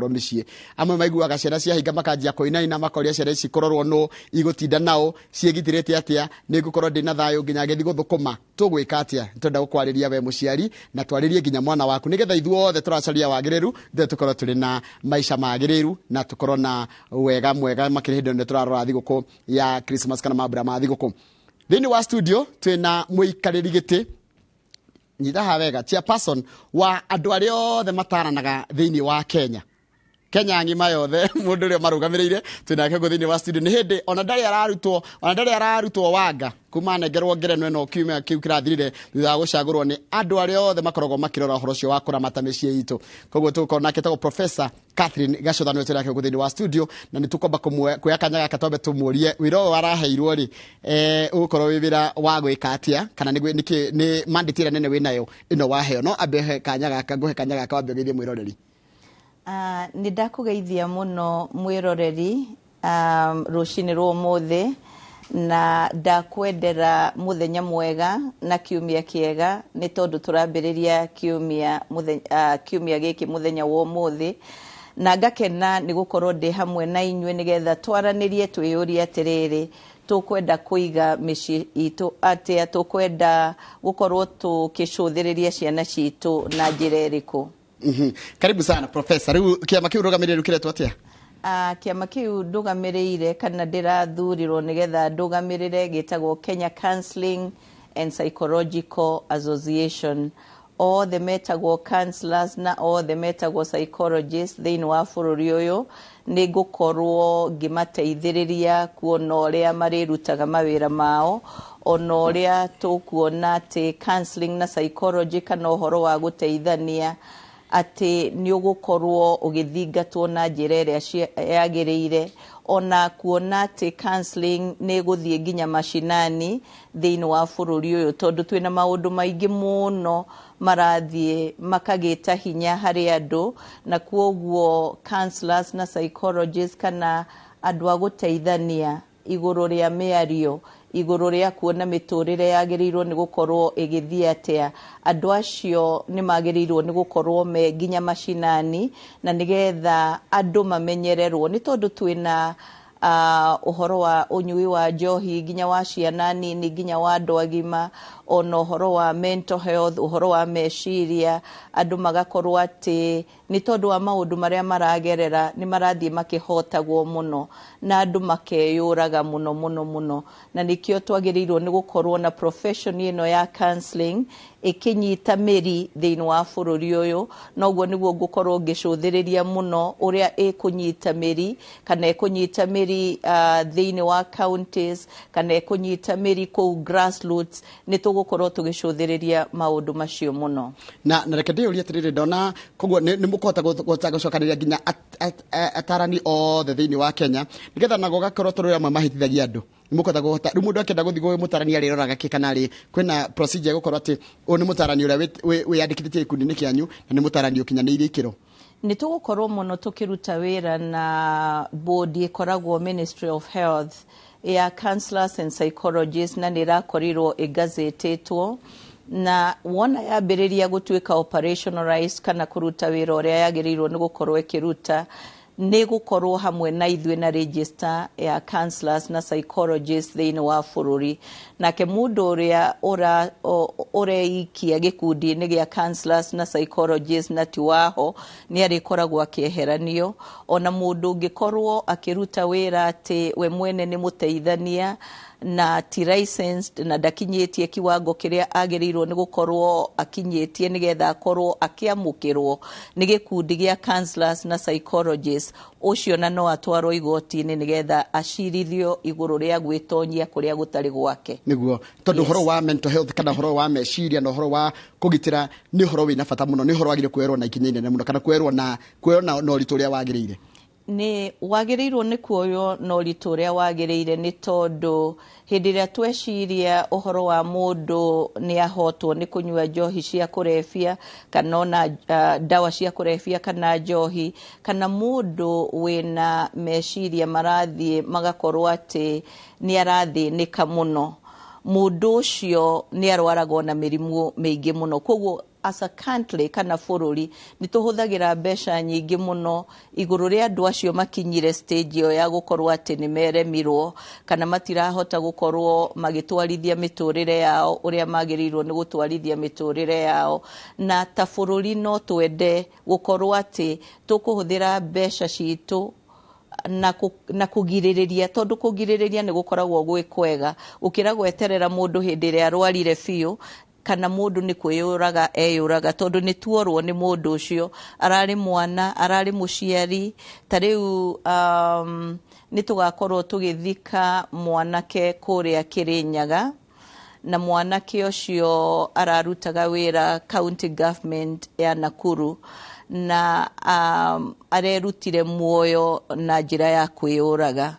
marakorwo mĩciĩ amwe maiguaga ciana ciahinga makanjia kũinaina makoria ciana ici kororwo no igũtinda nao ciĩgitirĩte atĩa nĩngũkorwo ndĩ na thayũ nginya ngĩthi gũthũkũma tũgwĩka atĩa tũrenda gũkwarĩria we mũciari na twarĩrie nginya mwana waku nĩgetha ithuothe tũracaria wagĩrĩru tũkorwo tũrĩ na maica magĩrĩru na tũkorwo na wega mwega makĩria hĩndĩ ĩno tũrarora thigũkũ ya Christmas kana mambura ma thigũkũ. Thĩinĩ wa studio twĩna mũikarĩri gĩtĩ nyitaha wega chairperson wa andũ arĩa othe mataranaga thĩinĩ wa Kenya ngima yothe mũndũ ũrĩa marũgamĩrĩire twĩnake gũ thĩinĩ wa studio nĩ hĩndĩ ona ndarĩ ararutwo wanga kuma nengerwo ngerenwa ĩno kiumia kĩu kĩrathirire thutha wa gũcagũrwo nĩ andũ arĩa othe makoragwo makĩrora ũhoro ũcio wa kũramata mĩciĩ itũ. Koguo tũkorwo nake tagwo Professor Catherine Gacotha nĩwe twĩnake gũ thĩinĩ wa studio na nĩ tũkomba kuoya kanya gaka twambe tũmũrie wĩra ũyũ waraheirwo rĩ ũgũkorwo wĩ wĩra wa gwĩka atĩa kana nĩ mandate ĩrĩa nene wĩnayo ĩno waheo no ambe kanya gaka ngũhe kanya gaka wambe ũgeithie mwĩroreri. Nĩ ndakũgeithia mũno mwĩroreri rũcinĩ rwa ũmũthĩ na ndakwendera mũthenya mwega na kiumia kĩega nĩ tondũ tũrambĩrĩria kiumia gĩkĩ mũthenya wa ũmũthĩ na ngakena nĩ gũkorwo ndĩ hamwe na inyuĩ nĩgetha twaranĩrie twĩyũrie atĩrĩrĩ tũkwenda kũiga mĩciĩ itũ atĩa tũkwenda gũkorwo tũkĩcũthĩrĩria ciana citũ na njĩra ĩrĩkũ. Karibu sana Professor. Rĩu kĩama kĩu rũgamĩrĩire kĩretwo atĩa? Kĩama kĩu ndũgamĩrĩire kana ndĩrathurirwo nĩgetha ndũgamĩrĩre gĩtagwo Kenya Counseling and Psychological Association. Othe metagwo counselors na othe metagwo psychologists thĩinĩ wa bũrũri ũyũ nĩ ngũkorwo ngĩmateithĩrĩria kuona ũrĩa marĩrutaga mawĩra mao ona ũrĩa tũkuona atĩ counseling na psychology kana ũhoro wa gũteithania atĩ nĩ ũgũkorwo ũgĩthingatwo na njĩra ĩrĩa yagĩrĩire ona kuona atĩ counseling nĩ gũthiĩ nginya mashinani thĩinĩ wa bũrũri ũyũ tondũ twĩna maũndũ maingĩ mũno marathiĩ makagĩta hinya harĩ andũ na kwoguo counselors na psychologists kana andũ a gũteithania igũrũ rĩa mĩario igũrũ rĩa kuona mĩtũrĩre yagĩrĩirwo nĩ gũkorwo ĩgĩthiĩ atĩa andũ acio nĩ magĩrĩirwo nĩ gũkorwo me nginya mashinani na nĩgetha andũ mamenyererwo nĩ tondũ twĩna ũhoro wa ũnyui wa njohi nginya wa ciana nini nginya wa andũ agima ona ũhoro wa mental health ũhoro wa meciria andũ magakorwo atĩ nĩ tondũ wa maũndũ marĩa maragerera nĩ marathiĩ makĩhotagwo mũno na andũ makeyũraga mũno na nĩkĩo twagĩrĩirwo nĩ gũkorwo na profession ĩno ya counseling ĩkĩnyita mĩri thĩinĩ wa bũrũri ũyũ noguo nĩguo ngũkorwo ngĩcũthĩrĩria mũno ũrĩa ĩkũnyita mĩri kana ĩkũnyita mĩri thĩinĩ wa counties kana ĩkũnyita mĩri kũu grassroots nĩ tũgũkorwo tũgĩcũthĩrĩria maũndũ macio mũno na reke ndĩũrie atĩrĩrĩ ndona koguo nĩ mũkũhota gũcokanĩrĩria nginya atarani othe thĩinĩ wa Kenya nĩgetha nago gakorwo tũrĩ amwe mahĩtithagia andũ nĩ mũkũhota kũhota rĩu mũndũ akĩenda gũthiĩ gwĩ mũtarani arĩroraga kĩ kana rĩ kwĩna procedure gũkorwo atĩ ũyũ nĩ mũtarani ũrĩa wĩyandĩkithĩtie gĩkundi-inĩ kĩanyu na nĩ mũtarani ũkinyanĩirie ikĩro. Nĩ tũgũkorwo mũno tũkĩruta wĩra na board ĩkoragwo Ministry of Health ya counselors and psychologists na nĩ ĩrakorirwo ĩgazetĩtwo na wona yambĩrĩria gũtuĩka operationalized kana kũruta wĩra ũrĩa yagĩrĩirwo nĩ gũkorwo ĩkĩruta nĩ gũkorwo hamwe na ithuĩ na register ya counselors na psychologists thĩinĩ wa bũrũri nake mũndũ ũrĩa ũreikia gĩkundi-inĩ gĩa counselors na psychologists na ti waho nĩ arĩkoragwo akĩeheranio ona mũndũ ũngĩkorwo akĩruta wĩra atĩ we mwene nĩ mũteithania na ti licensed na ndakinyĩtie kiwango kĩrĩa agĩrĩirwo nĩ gũkorwo akinyĩtie nĩgetha akorwo akĩamũkĩrwo nĩ gĩkundi gĩa counselors na psychologists ũcio na no atwarwo igoti-inĩ nĩgetha acirithio igũrũ rĩa gwĩtonyia kũrĩa gũtarĩ gwake nĩguo tondũ ũhoro wa mental health kana ũhoro wa meciria na ũhoro wa kũgitĩra nĩ ũhoro wĩna bata mũno nĩ ũhoro wagĩrĩire kuoerwo na ikinya inene mũno kana kuoerwo na ũritũ ũrĩa wagĩrĩire nĩ wagĩrĩirwo nĩ kuoywo na ũritũ ũrĩa wagĩrĩire nĩ tondũ hĩndĩ ĩrĩa tweciria ũhoro wa mũndũ nĩ ahotwo nĩ kũnyua njohi cia kũrebia kana ona ndawa cia kũrebia kana njohi kana mũndũ wĩna meciria marathiĩ magakorwo atĩ nĩ arathĩnĩka mũno mũndũ ũcio nĩ arwaragwo na mĩrimũ mĩingĩ mũno koguo as a country kana bururi ni tuhuthagira mbeca nyingi muno iguru ria andu acio makinyire stage yo ya gukorwo ati ni meremirwo kana matirahota gukorwo magitwarithia miturire yao uria magirirwo ni gutwarithia miturire yao na ta bururi no twende gukorwo ati tukuhuthira mbeca citu na kugiririria tondu kugiririria ni gukoragwo gwi kwega ukira gweterera mundu hindi ria arwarire biu kana mundu ni kwiyuraga eyuraga tondu ni tuorwo ni mundu ucio arari mwana arari muciari tariu ni tugakorwo tugithika mwanake kuria Kirinyaga na mwanake ucio ararutaga wira county government ya Nakuru na arerutire muoyo na njira ya kwiyuraga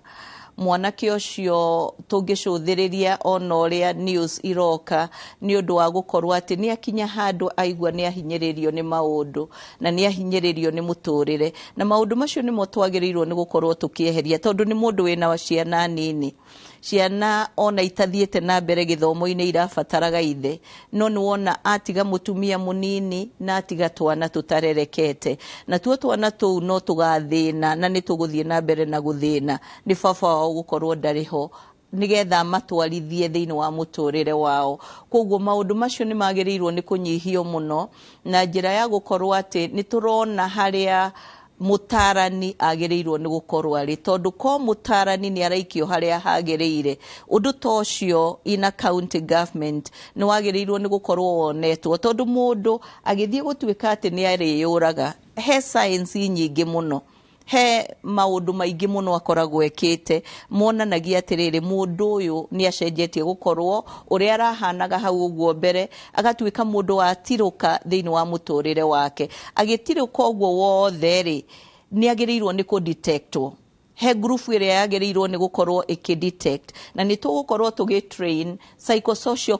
mwanake ucio tungicuthiriria ona uria news iroka ni undu wa gukorwo ati ni akinya handu aigua ni ahinyiririo ni maundu na ni ahinyiririo ni muturire na maundu macio ni mo twagirirwo ni gukorwo tukieheria tondu ni mundu wina ciana nini ciana ona itathiete na mbere githomo-ini irabataraga ithe no ni wona atiga mutumia munini na atiga twana tutarerekete na tuo twana tuu no tugathina na ni tuguthie na mbere na guthina ni baba wao gukorwo ndariho nigetha matwarithie thiini wa muturire wao koguo maundu macio ni magirirwo ni kunyihio muno na njira ya gukorwo ati ni turona haria mutarani agirirwo ni gukorwo ari tondu ko mutarani ni araikio haria hagirire undu tocio ina county government ni wagirirwo ni gukorwo wonetwo tondu mundu agithie gutuika ati ni ariyuraga he science nyingi muno he maundu maingi muno akoragwo ekite monanagia atiriri mundu uyu ni acenjetie gukorwo uria arahanaga hau uguo mbere agatuika mundu atiruka thiini wa muturire wake agitiruka uguo wothe ri ni agirirwo ni ku detectwo he group ire yagirirwo ni gukorwo ikidetect na ni tugukorwo tugitrain psychosocial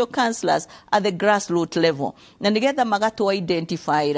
counselors at the grassroots level na nigetha magatu identify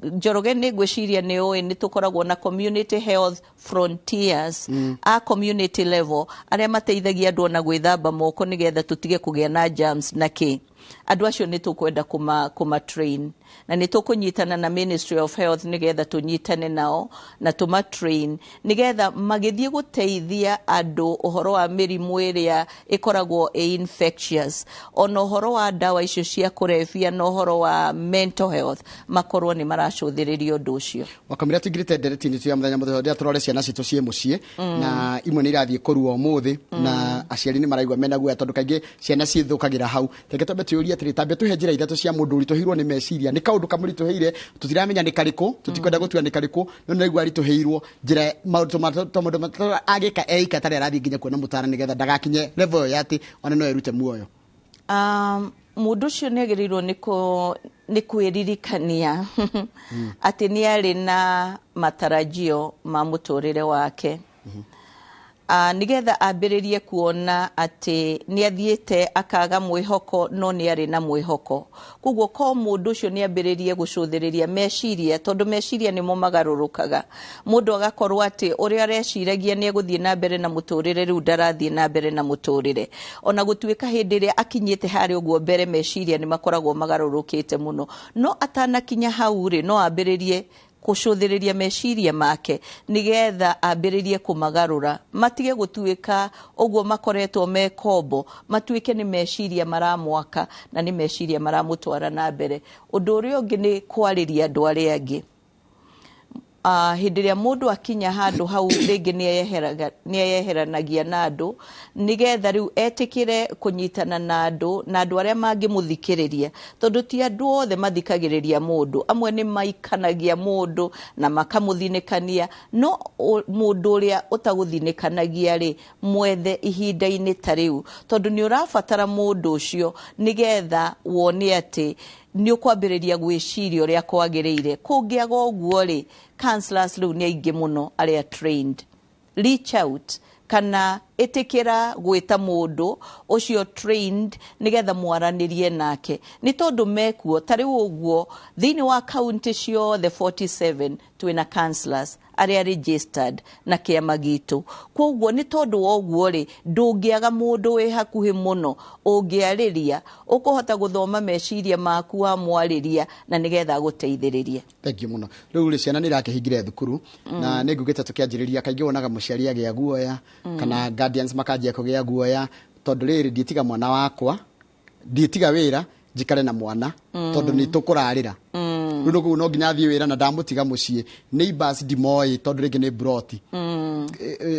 Njoroge ni gwiciria ni oe ni tukoragwo na community health frontiers a community level aria mateithagia andu na gwithamba moko nigetha tutige kugia na germs na ki andu acio ni tukwenda kuma train na ni tukunyitana na Ministry of Health nigetha tunyitane nao na tuma train nigetha magithie guteithia andu uhoro wa mirimu iria ikoragwo infectious ona uhoro wa dawa icio cia kurefia na uhoro wa mental health makorwo ni maracuthiririo undu ucio wakamira tigirite nderetini tu ya muthenya muthenya turore ciana citu cie mucie na imwe ni irathie kurua umuthi na aciari ni maraigwa mena guya tondu kaingi ciana cithukagira hau teke tobe tuuria atiri tambe tuhe njira ithatu cia mundu rituhirwo ni meciria ni kaundu kamurituheire tutiramenya ni kariku tutikwenda gutua ni kariku no naigwa rituheirwo njira maundu agika eika tari arathi nginya kuona mutara nigetha ndagakinye level ya ati ona no erute muoyo mundu cio ni agirirwo ni kwiririkania ati ni ari na matarajio ma muturire wake nigetha ambiririe kuona ati ni athiete akaga mwihoko no ni ari na mwihoko koguo ko mundu cio ni ambiririe gucuthiriria meciria tondu meciria ni mo magarurukaga mundu agakorwo ati uria areciragia ni eguthie na mbere na muturire riu ndarathie na mbere na muturire ona gutuika hindi ria akinyite hari uguo mbere meciria ni makoragwo magarurukite muno no atanakinya hau ri no ambiririe kucuthiriria meciria make nigetha ambiririe kumagarura matige gutuika uguo makoretwo me kombo matuike ni meciria maramwaka na ni meciria maramutwara na mbere undu uria ungi ni kwariria andu aria angi hindi ria mundu akinya handu hau ringi ni eheranagia na andu nigetha riu etikire kunyitana na andu aria mangimuthikiriria tondu ti andu othe mathikagiriria mundu amwe ni maikanagia mundu na makamuthinikania no mundu uria utaguthinikanagia ri mwethe ihinda-ini tariu tondu ni urabatara mundu ucio nigetha wone ati ni ukwambiriria gwiciria uria kwagiriire kungiaga uguo ri counselors riu ni aingi muno aria trained reach out kana etikira gwita mundu ucio trained nigetha mwaranirie nake ni tondu mekuo tari uguo thiini wa county cio the 47 twina counselors aria registered na kiama gitu koguo ni tondu woguo ri ndungiaga mundu we hakuhi muno ungiariria ukuhota guthoma meciria maku wa mwariria na nigetha guteithiriria. Thank you muno. Riu ri ciana ni rakihingire thukuru na ni ngugite tukianjiriria kaingi wonaga muciari agia guoya kana guardians makanjia kugia guoya tondu riri ndietiga mwana wakwa ndietiga wira njikare na mwana tondu ni tukurarira riu guo no nginya thie wira na ndamutiga mucii neighbors ndimoi tondu ringi ni broti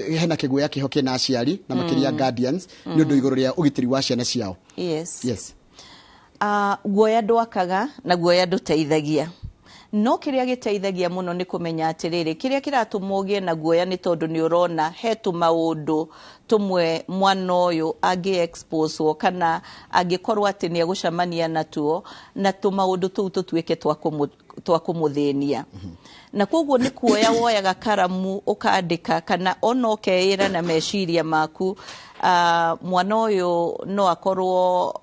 hena kiguya kihokie na aciari na makiria guardians ni undu iguru ria ugitiri wa ciana ciao. Yes. Guoya ndwakaga na guoya nduteithagia no kiria giteithagia muno ni kumenya atiriri kiria kiratuma ugie na guoya ni tondu ni urona hetu maundu tumwe mwana uyu agi expose wo kana agikorwa ati ni agucamania natuo na tumaundu tuu tutuike twa kumuthenia na koguo ni kuoya woyaga karamu ukandika kana ona ukeira na meciria maku mwana uyu no akorwo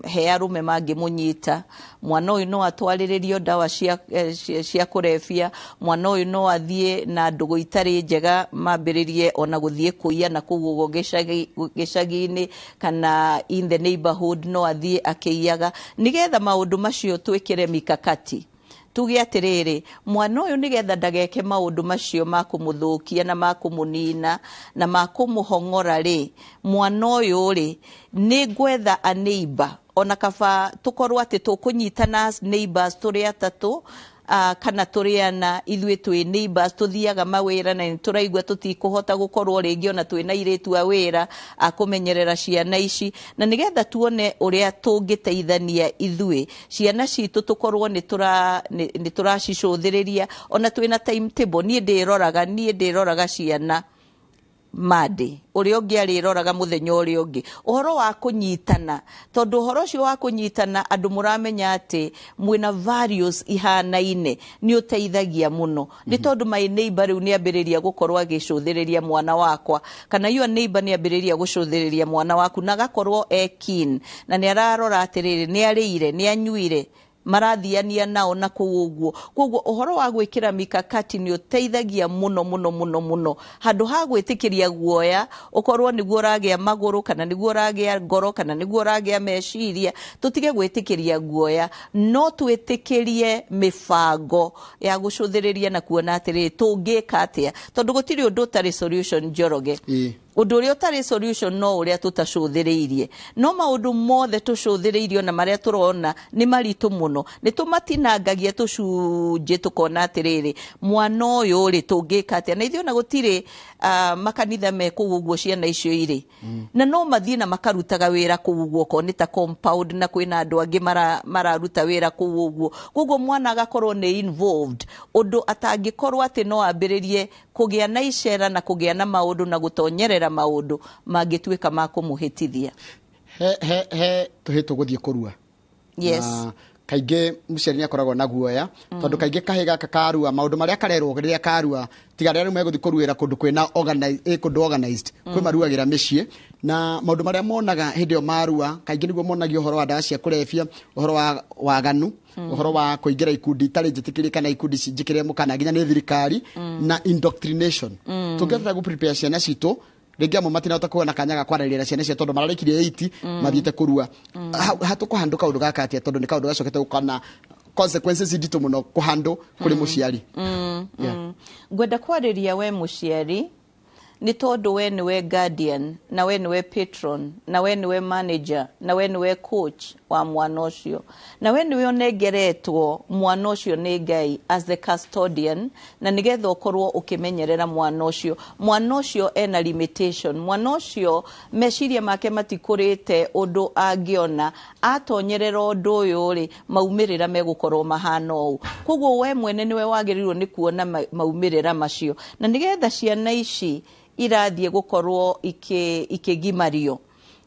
he arume mangimunyita mwana uyu no atwariririo dawa cia kurefia mwana uyu no athie na ndugu itari njega mambiririe ona guthie kuia na kuguo gicagi-ini kana in the neighborhood no athie akiiaga nigetha maundu macio twikire mikakati tuge atiriri mwana uyu nigetha ndageke maundu macio makumuthukia na makumunina na makumuhongora ri mwana uyu ri ni gwetha a neighbor ona kaba tukorwo ati tukunyitana neighbors turi atatu kana turiana ithwe twi neighbors tuthiaga mawira na turaigwa tutikuhota gukorwo ringi ona twina iritu a wira akumenyerera ciana ici na nigetha tuone uria tungiteithania ithwe ciana citu tukorwo ni turacicũthĩrĩria ona twina timetable nie ndiroraga ciana madi uria ungi ariroraga muthenya uria ungi uhoro wa kunyitana tondu uhoro ucio wa kunyitana andu muramenya ati mwina values ihanaine ni uteithagia muno ni tondu my neighbor riu ni ambiriria gukorwo agicũthĩrĩria mwana wakwa kana your neighbor ni ambiriria gucũthĩrĩria mwana waku na gakorwo keen na ni ararora atiriri ni arĩire ni anyuire marathiania nao na kuuguo koguo uhoro wa gwikira mikakati ni uteithagia muno handu ha gwitikiria guoya ukorwo niguo ragia maguru kana niguo ragia ngoro kana niguo ragia meciria tutige gwitikiria guoya no twitikirie mifango ya gucũthĩrĩria na kuona atiri tungika atia tondu gutiri undu utari solution Njoroge undu uria utari solution no uria tutacũthĩrĩirie no maundu mothe tucũthĩrĩirio na maria turona ni maritu muno ni tumatinangagia tucunje tukona atiriri mwana uyu ri tungika atia na ithio na gutiri makanitha me kuguo ciana icio iri na no mathie na makarutaga wira kuguo ko ni ta compound na kwina andu angi mararuta wira kuguo mwana agakorwo ni involved undu atangikorwo ati no ambiririe kugia na icera na kugia na maundu na gutonyerera maundu mangituika makumuhitithia tuhitu guthie kurua. Yes. Kainge muciari ni akoragwo na guoya tondu kainge kahiga kakarua maundu maria karerwo riria karua tiga riria meguthi kuruira kundu kwina organized kwi maruagira micii na maundu maria monaga hindio marua kainge niguo monagio horo wa ndawa cia kurefia uhoro wa waganu uhoro wa kuingira ikundi itari njitikirika na ikundi cinjikire mukana nginya ni thirikari na indoctrination tungetha gu prepare ciana citu ringi amo matina utakuona kanyaga kwararira ciana cia tondu mararikirie 80 mathiete kurua hatukuhanduka undu gaka atia tondu ni kaundu gacokete gukana consequences ndito muno kuhandu kuri muciari. Gwenda kwariria we muciari ni tondu we niwe guardian na we niwe patron na we niwe manager na we niwe coach wa mwana ucio na we niwe onengeretwo mwana ucio ni Ngai as the custodian na nigetha ukorwo ukimenyerera mwana ucio ena limitation mwana ucio meciria make matikurite undu angiona atonyerera undu uyu ri maumirira megukorwo mahana u koguo we mwene niwe wagirirwo ni kuona maumirira macio na nigetha ciana ici irathie gukorwo ikigimario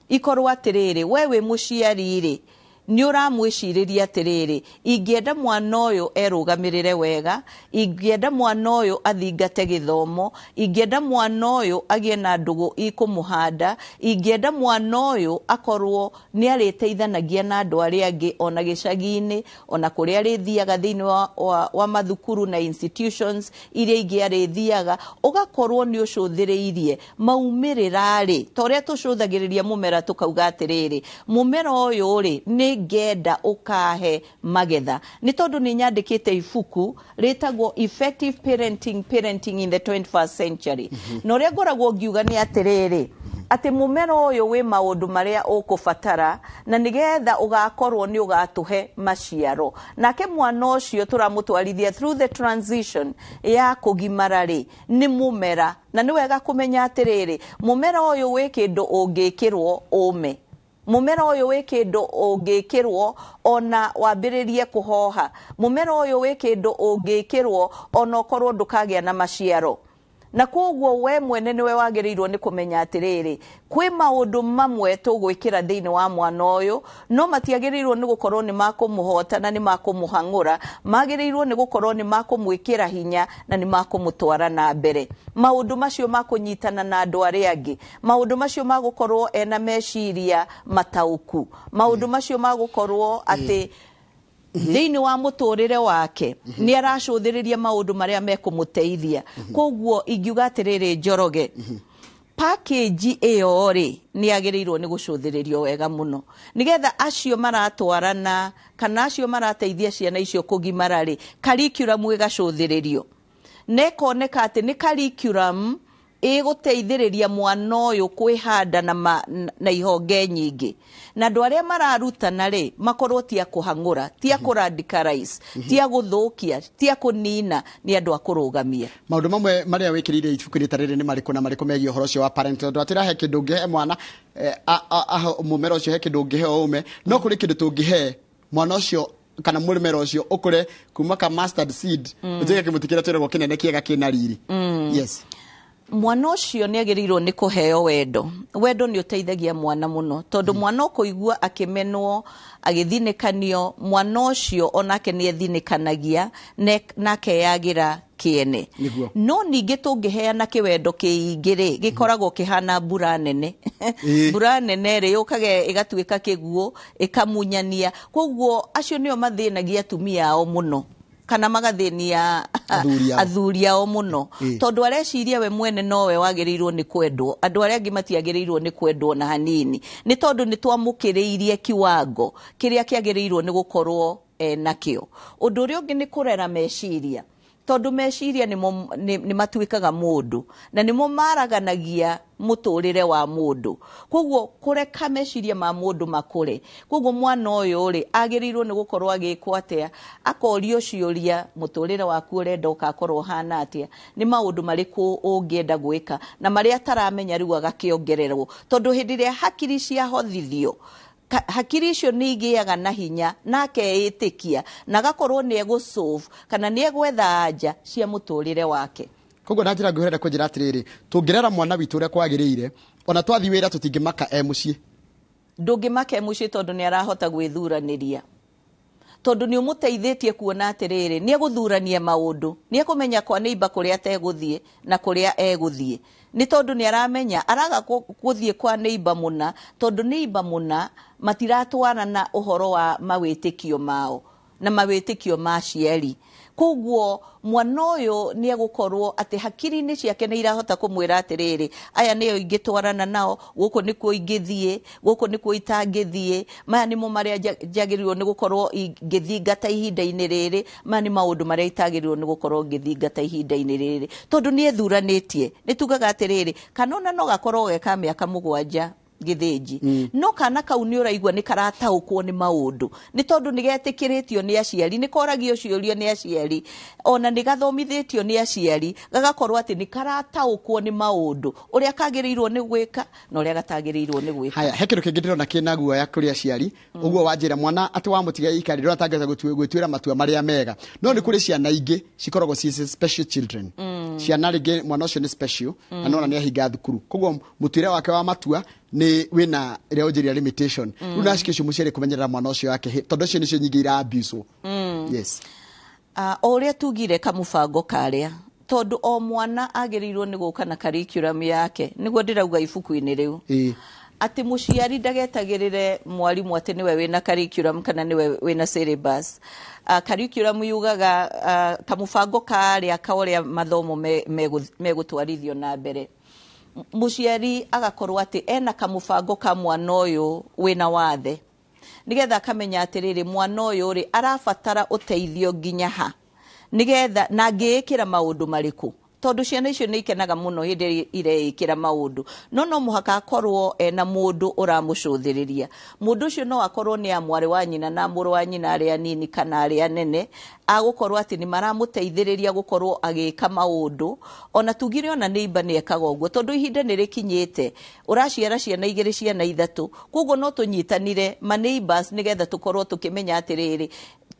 ikorwo atiriri wewe muciari ri ni uramwiciriria atiriri ingienda mwana uyu erugamirire wega, ingienda mwana uyu athingate githomo, ingienda mwana uyu agie na ndugu ikumuhanda, ingienda mwana uyu akorwo ni ariteithanagia na andu aria angi ona gicagi-ini ona kuria arithiaga thiini wa mathukuru na institutions iria ingi arithiaga, ugakorwo ni ucuthiriirie maumirira ri toria tucuthagiriria mumera tukauga atiriri mumera uyu ri ni ngenda ukahe magetha. Ni tondu ni nyandikite ibuku ritagwo Effective Parenting in the 21st Century. No ria ngoragwo ngiuga ni atiriri ati mumera uyu wi maundu maria ukubatara na nigetha ugakorwo ni ugatuhe maciaro, nake mwana ucio turamutwarithia through the transition ya kugimara ri ni mumera, na ni wega kumenya atiriri mumera uyu wi kindu ungikirwo ume, mumera uyu wi kindu ungikirwo ona wambiririe kuhoha, mumera uyu wi kindu ungikirwo ona ukorwo ndukagia na maciaro. Na koguo we mwene niwe wagirirwo ni kumenya atiriri kwi maundu mamwe tugwikira thiini wa mwana uyu no matiagirirwo ni gukorwo ni makumuhota na ni makumuhangura, magirirwo ni gukorwo ni makumwikira hinya na ni makumutwara na mbere. Maundu macio makunyitana na andu aria angi, maundu macio magukorwo ena meciria matauku, maundu macio magukorwo ati thiini wa muturire wake ni aracuthiriria maundu maria mekumuteithia. Koguo ingiuga atiriri Njoroge package iyo ri ni agirirwo ni gucuthiririo wega muno nigetha acio maratwarana kana acio marateithia ciana icio kugimara ri curriculum igacuthiririo, nekoneka ati ni curriculum iguteithiriria mwana uyu kwihanda na ihonge nyingi, na andu aria mararutana ri makorwo tia kuhangura, tia kuradicalize, tia guthukia, tia kunina, ni andu akurugamia. Maundu mamwe maria wikirire ibuku ritarire ni mariku na mariku megie uhoro cio wa parent, andu atira he kindu ngihe mwana mumera ucio he kindu ngihe ume no kuri kindu tungihe mwana ucio kana mumera ucio ukure kuma ka mustard seed ujege kimutikira twirego kinene kiega kina riri. Yes, mwana ucio ni agirirwo ni kuheo wendo. Wendo ni uteithagia mwana muno tondu mwana ukuigua akimenwo agithinikanio, mwana ucio onake ni ethinikanagia nake yagira kiene. No ningi tungiheana kiwendo kiingiri gikoragwo kihana mbura nene mbura nene ri ukage igatuika kiguo ikamunyania. Koguo acio nio mathinagia atumia ao muno kana magathinia athuri ao muno tondu areciria we mwene nowe wagirirwo ni kwendwo, andu aria angi matiagirirwo ni kwendwo na hanini, ni tondu ni twamukiriirie kiwango kiria kiagirirwo ni gukorwo nakio. Undu uria ungi ni kurera meciria tondu meciria ni matuikaga mundu na nimo maraganagia muturire wa mundu. Koguo kureka meciria ma mundu makure. Koguo mwana uyu ri agirirwo ni gukorwo agikwo atia, akorio ciuria muturire waku urenda ukakorwo hana atia, ni maundu mariku ungienda gwika na maria ataramenya riu agakiongererwo tondu hindi ria hakiri cia hothithio hakiri icio ni igiaga na hinya nake itikia na gakorwo ni egusolve kana ni egwetha anja cia muturire wake. Koguo na njira nguhirira kunjira atiriri tungirera mwana witu uria kwagiriire ona twathi wira tutingimaka mucii, ndungimaka mucii tondu ni arahota gwithuraniria, tondu ni umuteithitie kuona atiriri ni eguthurania maundu, ni ekumenya kwa neighbor kuria ateguthie na kuria eguthie, ni tondu ni aramenya araga kuthie kwa neighbor muna tondu neighbor muna matiratwana na uhoro wa mawitikio mao na mawitikio ma cieri. Koguo mwana uyu ni egukorwo ati hakiri-ini ciake ni irahota kumwira atiriri aya niyo ingitwarana nao, guku nikuo ingithie, guku nikuo itangithie, maya nimo maria jagirirwo ni gukorwo ingithingata ihinda-ini riri, maya ni maundu maria itagirirwo ni gukorwo ngithingata ihinda-ini riri tondu ni ethuranitie. Ni tugaga atiriri kanona no gakorwo geka miaka 7 githinji no kana kau ni uraigua ni karataukwo ni maundu ni tondu ni getikiritio ni aciari, ni koragio ciurio ni aciari, ona ni gathomithitio ni aciari, gagakorwo ati ni karataukwo ni maundu uria kagirirwo ni gwika na uria gatagirirwo ni gwika. Haya, he kindu kingi ndirona kina guoya kuri aciari uguo wanjira mwana ati wa mutiga ikari ndo atangeza gwitwira matua maria mega, no ni kuri ciana ingi cikoragwo ci special children ciana rĩngĩ mwana ũcio nĩ special na nona nĩ ahinga thukuru koguo mũtwĩre wake wa matua nĩ wĩna ĩrĩa ũnjĩria limitation rĩu nacikä cio mũciari kũmenyerera mwana ũcio wake tondũ ũcio nĩcio nyingĩ ira abuse yes o ũrĩa tugire kamũbango karĩa tondu o mwana agĩrĩirwo nĩ gũka na curriculum yake nĩguo ndĩrauga ibuku-inĩ rĩu ati mũciari ndagetagĩrĩre mwarimũ atĩ nĩwe wĩna curriculum kana nĩwe wĩna syllabus curriculum yugaga kamũbango karĩa kaũrĩa mathomo megũtwarithio na mbere mũciari agakorwo atĩ ena kamũbango ka mwana ũyũ wĩna wathe nigetha akamenya atĩrĩrĩ mwana ũyũ rĩ arabatara ũteithio nginya ha nigetha na ngĩĩkĩra maũndũ marĩkũ tondu ciana icio nĩ ikenaga mũno hĩndĩ ireĩkĩra maũndũ no mũhaka akorwo ena mũndũ ũramũcũthĩrĩria mũndũ ũcio no akorwo nĩ amwarĩ wa nyina na mũrũ wa nyina arĩa nini kana arĩa nene agũkorwo atĩ nĩ maramũteithĩrĩria gũkorwo agĩka maũndũ ona tugire ona neighbor nĩ ekaga ũguo tondu ihinda nĩ rĩkinyĩte ũraciara ciana igĩrĩ ciana ithatũ koguo no tũnyitanire ma neighbors nigetha tũkorwo tũkĩmenya atĩrĩrĩ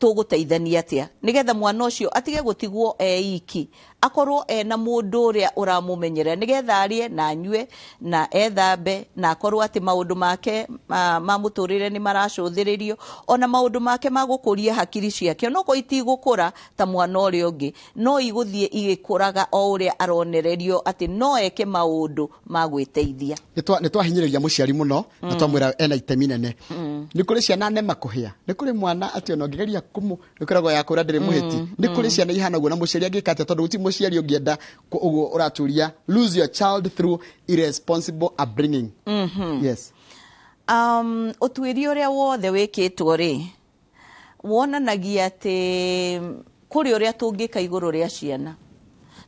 tũgũteithania atĩa nigetha mwana ũcio atige gũtigwo iki akorwo ena mũndũ ũrĩa ũramũmenyerera nigetha arĩe na anyue na ethambe na akorwo atĩ maũndũ make ma mũtũrĩre nĩ maracũthĩrĩrio ona maũndũ make ma gũkũria hakiri ciake onoko itigũkũra ta mwana ũrĩa ũngĩ no igũthiĩ igĩkũraga o ũrĩa aronererio atĩ no eke maũndũ ma gwĩteithia nĩ twahinyĩrĩria mũciari mũno na twamwĩra ena itemi nene nĩ kũrĩ ciana nema kũhĩa nĩ kũrĩ mwana atĩ ona ũngĩgeria nĩkoragwo ya kũra ndĩrĩ mũhĩti nĩ kũrĩ ciana ihana ũguo na mũciari angĩka atĩa tondũ gũtirĩ mũciari ũngĩenda ũguo ũraturia lose your child through irresponsible upbringing yes ũtuĩria ũrĩa wothe wĩkĩtwo rĩ wonanagia atĩ kũrĩ ũrĩa tũngĩka igũrũ rĩa ciana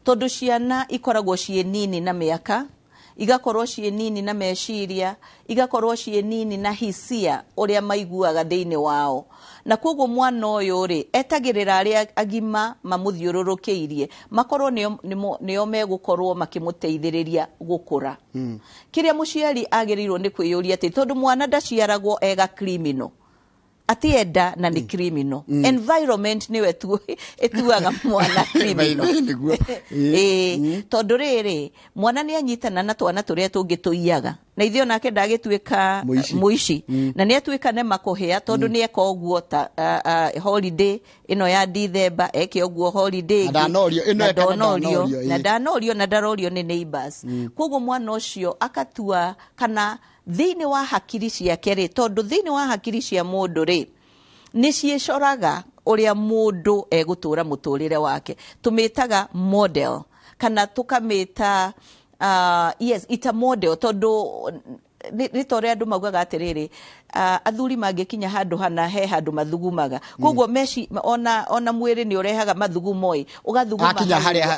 tondu ciana ikoragwo ciĩ nini na mĩaka igakorwo ciĩ nini na meciria igakorwo ciĩ nini na hisia ũrĩa maiguaga thĩinĩ wao na koguo mwana ũyũ rĩ etagĩrĩra arĩa agima mamũthiũrũrũkĩirie makorwo nĩo megũkorwo makĩmũteithĩrĩria gũkũra kĩrĩa mũciari agĩrĩirwo nĩ kwĩyũria atĩ tondu mwana ndaciaragwo ega criminal atienda na ni criminal environment niwe etuaga mwana criminal tondu rĩrĩ mwana nĩ anyitana na twana tũrĩa tũngĩ tũiyaga na ithuĩ onake ndagĩtuĩka mũici na nĩ atuĩka nema kũhĩa tondu nĩ eka ũguo ta holiday ĩno ya December eke ũguo holiday na ndanorio na ndarorio nĩ neighbors koguo mwana ũcio akatua kana thĩinĩ wa hakiri ciake rĩ tondu thĩinĩ wa hakiri cia mũndũ rĩ nĩ ciĩcoraga ũrĩa mũndũ egũtũra mũtũrĩre wake tũmĩtaga model kana tũkamĩta yes ita model tondu nĩ ta ũrĩa andũ maugaga atĩrĩrĩ athuri mangĩkinya handũ hana he handũ mathugumaga koguo meci ona mwĩrĩ nĩ ũrehaga mathugumo ũgathuguma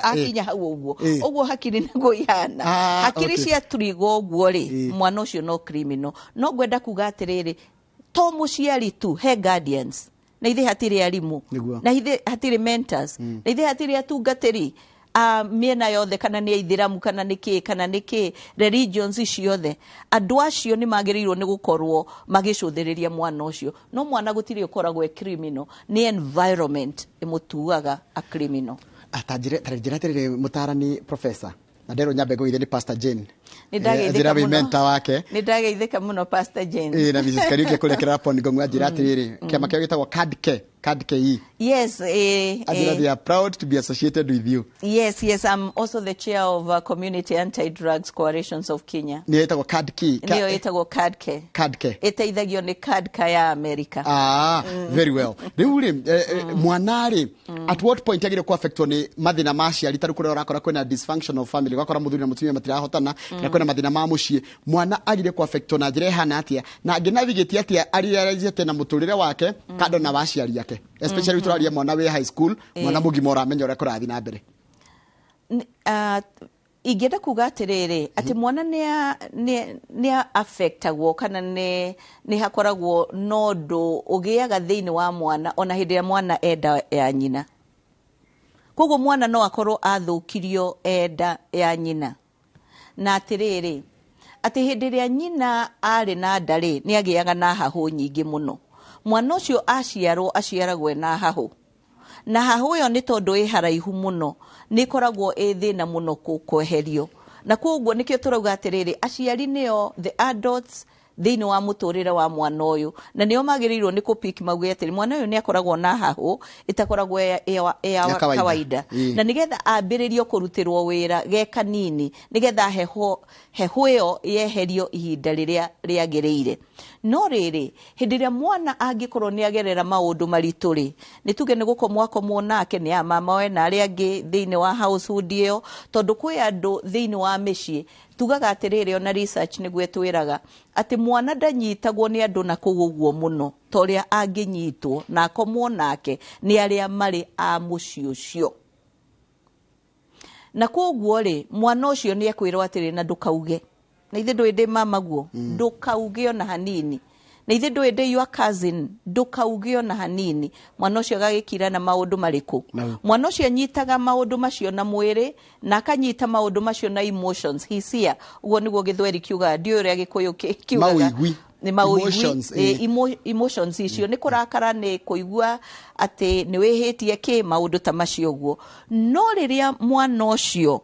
akinya hau ũguo hakiri nĩguo ihana hakiri cia turigo ũguo rĩ mwana ũcio no criminal no ngwenda kuga atĩrĩrĩ to mũciari tu he guardians na ithe hatirĩ arimũ na ithe hatirĩ mentors na ithe hatirĩ atungatĩri miena yothe kana nĩ aithĩramu kana nĩkĩ religions ciothe andũ acio nĩ magĩrĩirwo nĩ gũkorwo magĩcũthĩrĩria mwana ũcio no mwana gũtirĩ ũkoragwo criminal nĩ environment ĩmũtuaga a criminal atanjire tarĩrĩ mũtarani professor na ndero nyambe gũithĩ nĩ Pastor Jane nĩ ndageithĩka mũno Pastor Jane na Mrs. Kariuki kũrekera hapo Ngong'u ajira atĩrĩrĩ kĩama kĩao gĩtagwo CADK yes they are proud to be associated with you yes I'm also the chair of Community Anti-Drugs Coalitions of Kenya nĩ ĩtagwo CADK ĩteithagio nĩ CADK ya America very well rĩu rĩ mwana rĩ at what point agire ku affectwo nĩ mathĩna ma ciari tarĩ kũrĩa ũrakora kwĩna dysfunctional family gwakora mũthuri na mũtumia matirahotana na kwĩna mathĩna ma mũciĩ mwana agire ku affectwo na njĩra ihana atĩa na navigate atĩa ariarizĩte na mũtũrĩre wake kando na waciari yake especially turaria mwana we high school mwana mũgima ũramenya ũrĩa kũrathiĩ na mbere ingĩenda kuga atĩrĩrĩ atĩ mwana nĩ affectagwo kana nĩ hakoragwo no ũndũ ũgĩaga thĩinĩ wa mwana ona hĩndĩ ĩrĩa mwana enda ya nyina koguo mwana no akorwo athũkirio enda ya nyina na atĩrĩrĩ atĩ hĩndĩ ĩrĩa nyina arĩ na nda rĩ nĩ agĩaga na hahũ nyingĩ mũno mwana ũcio aciaragwo na hahũ na hahoyo nĩ tondũ ĩ haraihu mũno nĩ koragwo ĩ thĩna mũno kweherio na koguo nĩkĩo tũrauga atĩrĩrĩ aciari nĩo the adults thĩinĩ wa mũtũrĩre wa mwana ũyũ na nĩo magĩrĩirwo nĩ kũpiki mauge atĩrĩ mwana ũyũ nĩ akoragwo na hahũ ĩtakoragwo ya kawaida na nĩgetha ambĩrĩrio kũrutĩrwo wĩra ge kanini nĩgetha heho ĩyo yeherio ihinda rĩrĩa rĩagĩrĩire no rĩrĩ hĩndĩ ĩrĩa mwana angĩkorwo nĩ agerera maũndũ maritũ rĩ nĩ tuge nĩ gũkomwo nake nĩ a mama we na arĩa angĩ thĩinĩ wa household ĩyo tondũ kwĩ andũ thĩinĩ wa mĩciĩ tugaga atĩrĩrĩ ona research nĩguo twĩraga atĩ mwana ndanyitagwo nĩ andũ na kũu ũguo mũno ta ũrĩa angĩnyitwo na akomwo nake nĩ arĩa marĩ a mũciĩ ũcio na koguo rĩ mwana ũcio nĩ ekwĩrwo atĩrĩ na ndũkauge na ithe ndũĩ ndĩ mama guo ndũkauge ona hanini na ithe ndũĩ ndĩ your cousin ndũkauge ona hanini mwana ũcio agagĩkira na maũndũ marĩkũ mwana ũcio anyitaga maũndũ macio na mwĩrĩ na akanyita maũndũ macio na emotions hisia ũguo nĩguo gĩthweri kiuga ndiũ ũrĩa gĩkũyũ kiugaga emotions icio nĩ kũrakara nĩ kũigua atĩ nĩ wĩhĩtie kĩ maũndũ ta macio ũguo no rĩrĩa mwana ũcio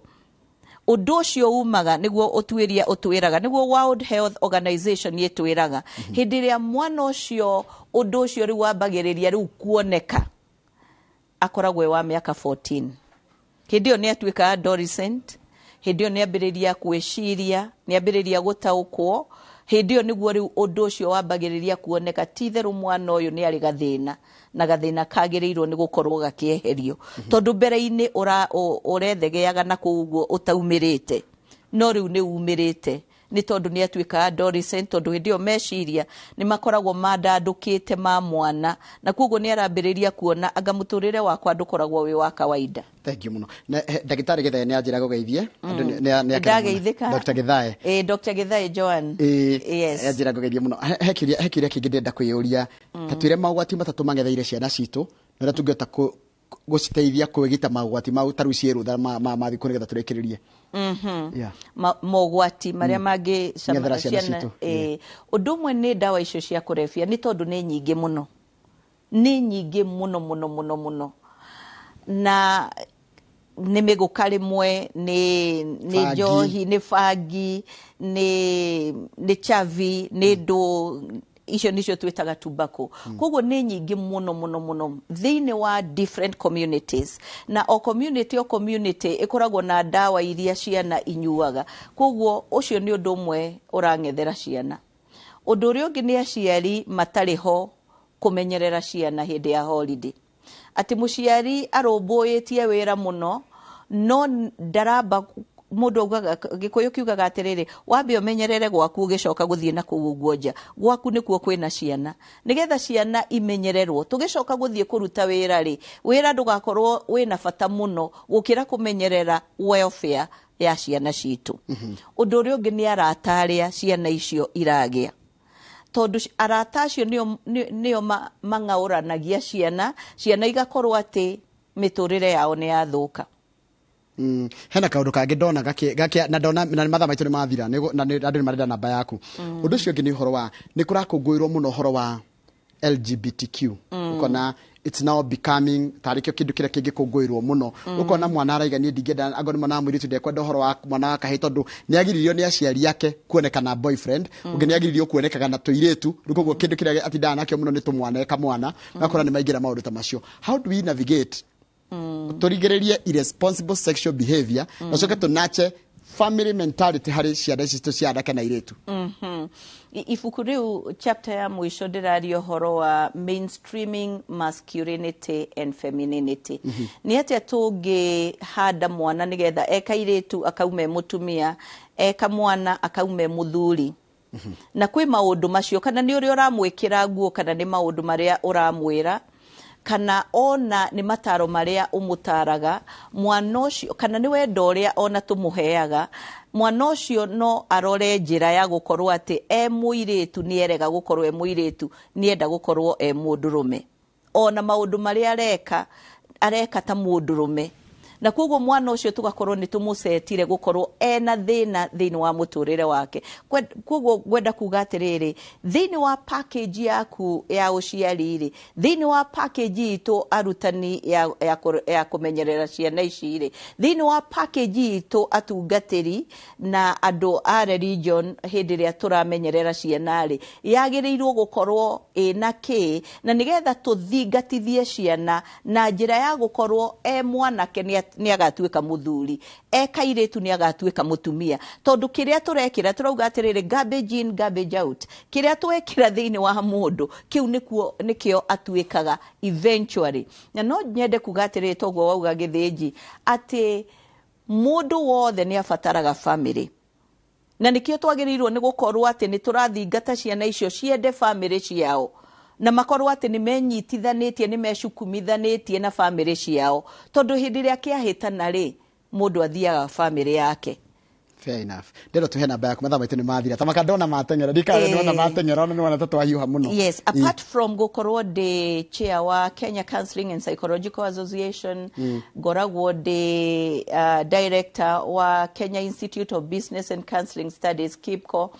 ũndũ ũcio umaga nĩguo ũtuĩria ũtwĩraga nĩguo World Health Organization yĩtwĩraga hĩndĩ ĩrĩa mwana ũcio ũndũ ũcio rĩu wambagĩrĩria rĩu kuoneka akoragwo wa mĩaka 14 hĩndĩ ĩyo nĩ atuĩka adolescent hĩndĩ ĩyo nĩ ambĩrĩria gwĩciria nĩ ambĩrĩria gũtaũkwo hĩndĩ ĩyo nĩguo rĩu ũndũ ũcio wambagĩrĩria kuoneka ti therũ mwana ũyũ nĩ arĩ gathĩna na gathĩna kagĩrĩirwo nĩ gũkorwo gakĩeherio tondũ mbere-inĩ ũrethegeaga na kũu ũtaumĩrĩte no rĩu nĩ umĩrĩte nĩ tondũ nĩ atuĩka adolescent tondũ hĩndĩ ĩyo meciria nĩ makoragwo mandandũkĩte ma mwana na koguo nĩ arambĩrĩria kuona anga mũtũrĩre wakwa ndũkoragwo wĩ wa kawaida. Thank you muno. Ndagĩtarĩ Gĩthae nĩ anjĩra gũgeithie. Ndageithĩka. Dr. Gĩthae. Dr. Gĩthae Joan. Yes. Anjĩra gũgeithie muno. He kĩrĩa kĩngĩ ndĩrenda kwĩyũria. Ta twĩre maũgwati matatũ magetheire ciana citũ na tũngĩhota gũciteithia kwĩgita maũgwati mau tarũ ciĩrũtha ma thikũ nĩgetha tũrĩkĩrĩrie. Mogwati marĩa mangĩ ciana ũndũ ũmwe nĩ ndawa icio cia kũrebia nĩ tondũ nĩ nyingĩ mũno mũno na nĩ mĩgũka rĩmwe nĩ njohi nĩ bangi nĩ chavi nĩ ndũ icio nicio twĩtaga tobacco koguo nĩ nyingĩ mũno thĩinĩ wa different communities na o community ĩkoragwo na ndawa iria ciana inyuaga koguo ũcio nĩ ũndũ ũmwe ũrang'ethera ciana ũndũ ũrĩa ũngĩ nĩ aciari matarĩ ho kũmenyerera ciana hĩndĩ ya holiday atĩ mũciari arũmbũĩtie wĩra mũno no ndaramba mũndũ augaga gĩkũyũ kiugaga atĩrĩrĩ wambe ũmenyerere gwaku ũgĩcoka gũthiĩ na kũu ũguo nja gwaku nĩkuo kwĩna ciana nĩgetha ciana imenyererwo tũgĩcoka gũthiĩ kũruta wĩra rĩ wĩra ndũgakorwo wĩna bata mũno gũkĩra kũmenyerera welfare ya ciana citũ ũndũ ũrĩa ũngĩ nĩ arata arĩa ciana icio iragĩa tondũ arata acio nĩo mang'aũranagia ciana igakorwo atĩ mĩtũrĩre yao nĩ yathũka. Hena kaũndũ kangĩ ndona na ndona na mathaa maitũ nĩ mathira na andũ nĩ marenda namba yaku ũndũ ũcio ũngĩ nĩ ũhoro wa nĩ kũrakũngũĩrwo mũno ũhoro wa LGBTQ ukona it's now becoming tarĩkio kĩndũ kĩrĩa kĩngĩkũngũĩrwo mũno ukona mwana araiga niĩ ndingĩenda anga nĩ mwana mũirĩtu ndekwenda ũhoro wa mwana wa kahĩĩ tondũ nĩ agiririo nĩ aciari ake kuonekana boyfriend ũngĩ nĩ agiririo kuonekaga na tũirĩtu rĩu koguo kĩndũ kĩrĩa atindaga nakĩo mũno nĩ tũmwana kamwana nakora nĩ maingĩra maũndũ ta macio how do we navigate tũrigĩrĩrie irresponsible sexual behavior na coke tũnache family mentality harĩ ciana ici cia anake na airĩtu. Ibuku rĩu chapter ya mũico ndĩraria ũhoro wa mainstreaming masculinity and femininity nĩ atĩa tũngĩhanda mwana nĩgetha eka airĩtu akaume mũtumia eka mwana akaume mũthuri na kwĩ maũndũ macio kana nĩ ũrĩa ũramwĩkĩra nguo kana nĩ maũndũ marĩa ũramwĩra kana ona nĩ mataro marĩa ũmũtaraga mwana ũcio kana nĩ wendo ũrĩa ona tũmũheaga mwana ũcio no arore njĩra ya gũkorwo atĩ mũirĩtu nĩ erega gũkorwo mũirĩtu nĩ enda gũkorwo mũndũrũme ona maũndũ marĩa areka ta mũndũrũme na koguo mwana ucio tugakorwo ni tumucetire gukorwo ena thina thiini wa muturire wake. Koguo gwenda kuga atiriri, thiini wa package yaku ya uciari ri, thiini wa package itu arutani ya kumenyerera ciana ici ri, thiini wa package itu atungatiri na andu a religion hindi ria turamenyerera ciana ri, yagirirwo gukorwo ina ki na nigetha tuthingatithie ciana na njira ya gukorwo mwanake ni agatuika muthuri, kairitu ni agatuika mutumia, tondu kiria turekira turauga atiriri garbage in garbage out, kiria twekira thiini wa mundu kiu nikio atuikaga eventually. Na no nyende kuga atiriri toguo wauga githinji ati mundu wothe ni abataraga family, na nikio twagirirwo ni gukorwo ati ni turathingata ciana icio ciende family ciao na makorwo ati ni menyitithanitie ni mecukumithanĩtie na family ciao, tondu hindi ria kiahitana ri mundu athiaga family yake. Fair enough. Ndero tuhe namba yaku mathaa maitu ni mathira tamakandona matengera ndikaga ndona matengera no ni wana tatu ahiuha muno. Yes, apart from gukorwo de chair wa Kenya Counseling and Psychological Association, goragwo de director wa Kenya Institute of Business and Counseling Studies KIPCO,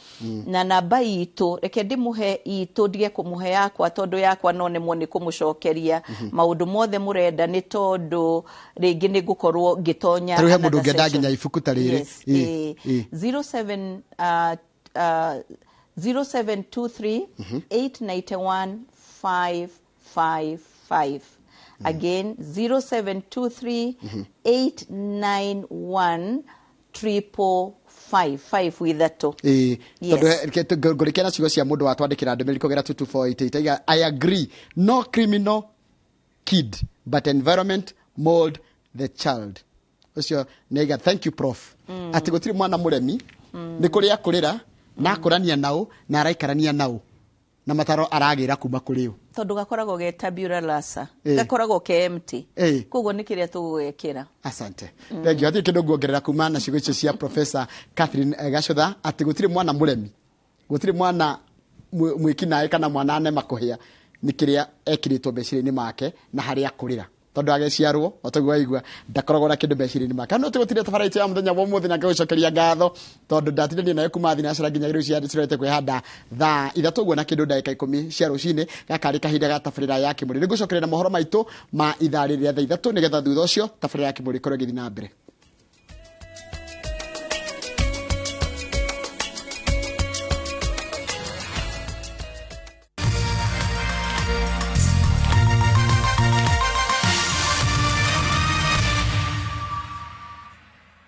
na namba itu reke ndimuhe itu ndige kumuhe yakwa tondu yakwa no nemwo ni kumucokeria maundu mothe murenda ni tondu ringi ni gukorwo ngitonya taruhe mundu ngenda nginya ibuku tariri 0723 891 555. Again 0723 891 555 with that to. Tondu ngorikena ciugo cia mundu watwandikira ndemeri kugera 22488 I agree, no criminal kid but environment mold the child. Ucio nega, thank you prof. Ati gutiri mwana muremi ni kuria kurira na kurania nao na araikarania nao na mataro aragira kuma kuriu tondu gakoragwo ge tabula rasa gakoragwo ke empty koguo ni kiria tugwekira. Asante. Thank you. Ati kindu nguongerera kuma na ciugo icio cia Professor Catherine Gacotha ati gutiri mwana muremi, gutiri mwana mwikinae kana mwana ane makuhia ni kiria ekiritwo beciri-ini make na haria kurira tondu ageciarwo otagwa igwa ndakoragwo na kindu beciri-ini make. No tugutire tabaraitu ya muthenya wa umuthi na ngagucokeria ngatho tondu ndatindania nayo kuma thina cira nginya riu cia cirete kwihanda thaa ithatu guo na kindu ndagika 10 cia rucini gakari kahinda ga tabarira ya Kimuri. Nigucokerera mohoro maitu ma ithaa rĩrĩa thaa ithatu nigetha thutha ucio tabarira ya Kimuri korwo githina mbere.